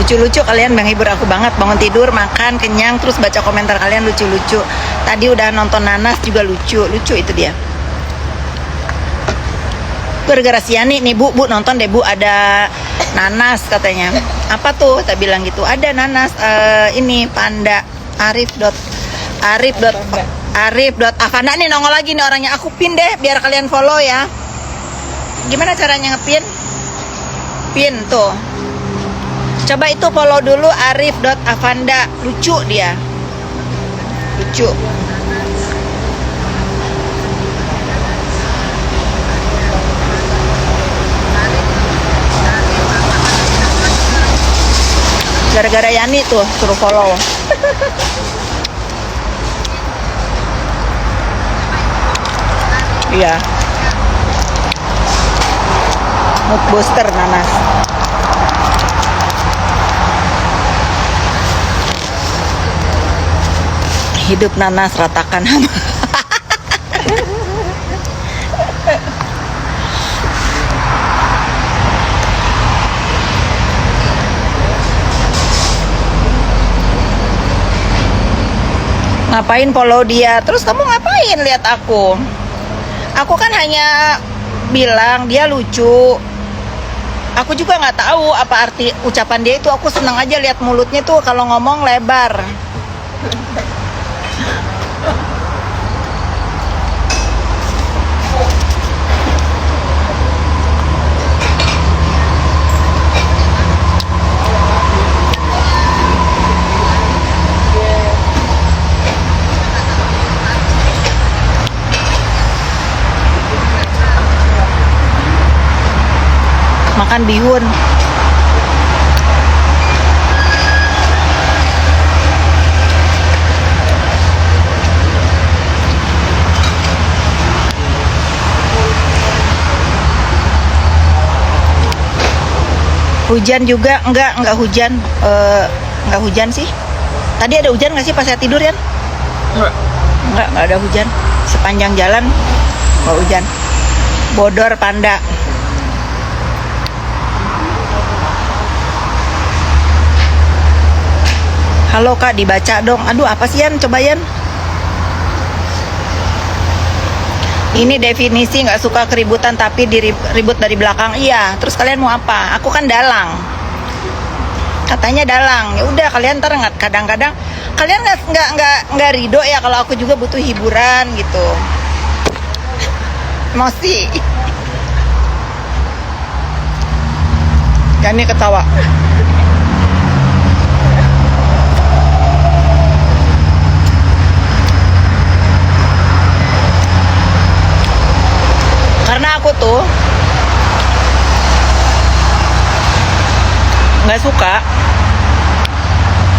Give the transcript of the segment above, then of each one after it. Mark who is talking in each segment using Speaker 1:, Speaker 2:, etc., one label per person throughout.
Speaker 1: Lucu-lucu kalian, menghibur aku banget. Bangun tidur, makan, kenyang, terus baca komentar kalian lucu-lucu. Tadi udah nonton Nanas juga lucu itu dia. Gara-gara si Yani nih, Bu nonton deh Bu, ada Nanas katanya. Apa tuh? Tak bilang gitu. Ada Nanas, ini Panda Arif.Afanda nih nongol lagi nih orangnya. Aku pin deh biar kalian follow ya. Gimana caranya ngepin? Pin tuh. Coba itu follow dulu Arif.Afanda. Lucu dia. Lucu. Gara-gara Yani tuh suruh follow. Iya. Mood booster Nanas. Hidup Nanas ratakan hama. Ngapain follow dia? Terus kamu ngapain lihat aku? Aku kan hanya bilang dia lucu. Aku juga nggak tahu apa arti ucapan dia itu. Aku senang aja lihat mulutnya tuh kalau ngomong lebar. Makan bihun. Hujan juga enggak hujan. Enggak hujan sih. Tadi ada hujan nggak sih pas saya tidur ya? Enggak ada hujan. Sepanjang jalan enggak hujan. Bodor Panda. Halo Kak, dibaca dong. Aduh, apa sih Yan? Coba Yan. Ini definisi nggak suka keributan tapi diribut dari belakang. Iya, terus kalian mau apa? Aku kan dalang. Katanya dalang. Ya udah, kalian ntar nggak, kadang-kadang kalian nggak ridho ya kalau aku juga butuh hiburan gitu. Emosi. Yani ketawa. Karena aku tuh nggak suka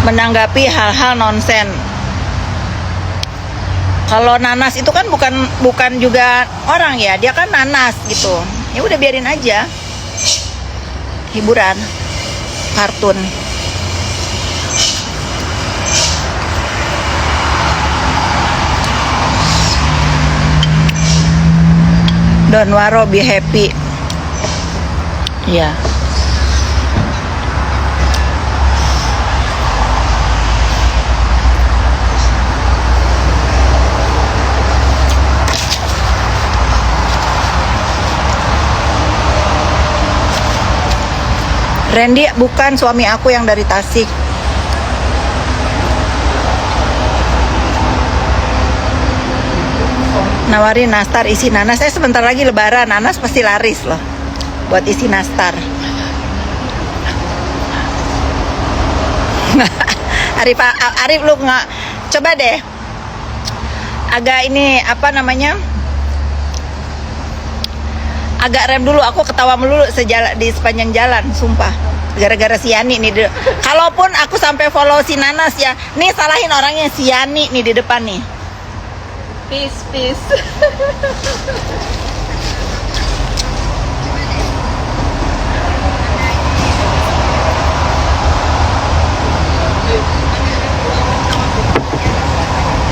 Speaker 1: menanggapi hal-hal nonsen. Kalau Nanas itu kan bukan juga orang ya, dia kan Nanas gitu. Ya udah biarin aja, hiburan, kartun. Don't worry, be happy. Ya. Randy bukan suami aku yang dari Tasik. Nawarin nastar isi nanas. Sebentar lagi lebaran, nanas pasti laris loh buat isi nastar. Arif lu nggak coba deh agak ini apa namanya, agak rem dulu. Aku ketawa melulu di sepanjang jalan, sumpah, gara-gara si Yani nih. Kalaupun aku sampai follow si Nanas ya, nih salahin orangnya si Yani nih di depan nih.
Speaker 2: Peace.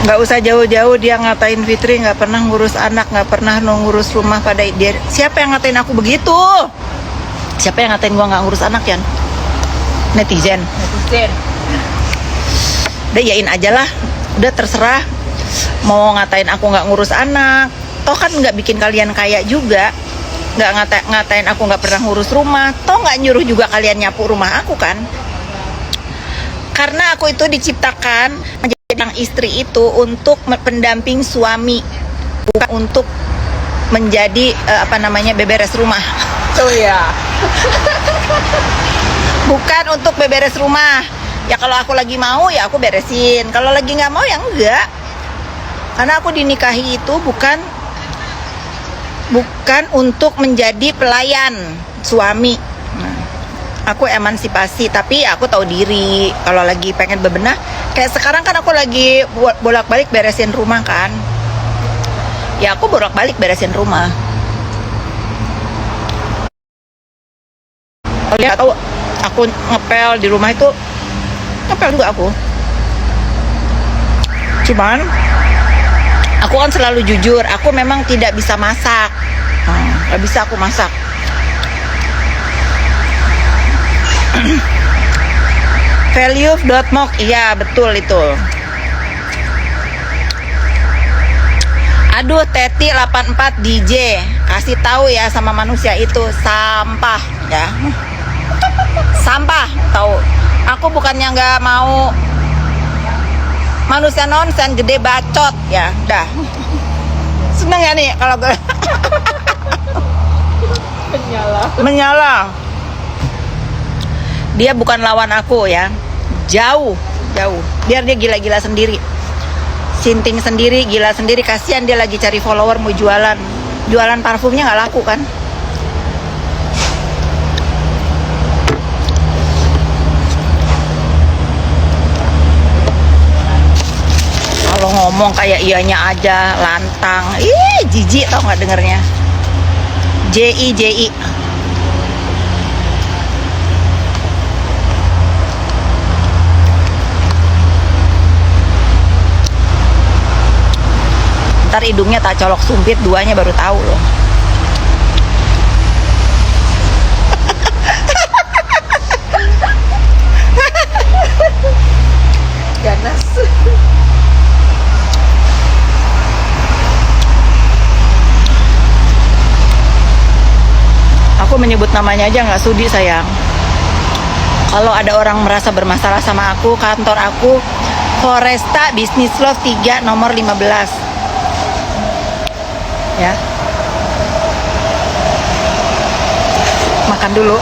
Speaker 1: Nggak usah jauh-jauh dia ngatain Fitri nggak pernah ngurus anak, nggak pernah ngurus rumah pada dia. Siapa yang ngatain aku begitu? Siapa yang ngatain gua nggak ngurus anak, Yan? Netizen.
Speaker 2: Netizen.
Speaker 1: Udah yain aja lah, udah terserah. Mau ngatain aku nggak ngurus anak, toh kan nggak bikin kalian kaya juga. Nggak ngatain aku nggak pernah ngurus rumah, toh nggak nyuruh juga kalian nyapu rumah aku kan. Karena aku itu diciptakan menjadi seorang istri itu untuk pendamping suami, bukan untuk menjadi beberes rumah.
Speaker 2: Oh ya.
Speaker 1: Bukan untuk beberes rumah. Ya kalau aku lagi mau ya aku beresin, kalau lagi nggak mau ya enggak. Karena aku dinikahi itu bukan untuk menjadi pelayan suami. Nah, aku emansipasi, tapi aku tahu diri. Kalau lagi pengen bebenah, kayak sekarang kan aku lagi bolak-balik beresin rumah kan. Ya aku bolak-balik beresin rumah. Lihat tahu aku ngepel di rumah itu, ngepel juga aku. Cuman aku kan selalu jujur, aku memang tidak bisa masak. Gak bisa aku masak. Value.mok, iya betul itu. Aduh, Teti 84 DJ, kasih tahu ya sama manusia itu sampah ya. Sampah, tahu. Aku bukannya nggak mau manusia nonsen gede bacot ya, dah. Seneng ya nih kalau gue menyala. Dia bukan lawan aku ya, jauh. Biar dia gila-gila sendiri, sinting sendiri, gila sendiri. Kasihan dia lagi cari follower, mau jualan parfumnya nggak laku kan. Kalau ngomong kayak ianya aja, lantang. Jijik tau nggak dengernya. JI. Ntar hidungnya tak colok sumpit, duanya baru tahu loh.
Speaker 2: Ganas.
Speaker 1: Aku menyebut namanya aja nggak sudi sayang. Kalau ada orang merasa bermasalah sama aku, kantor aku Foresta Business Love 3 nomor 15 ya. Makan dulu.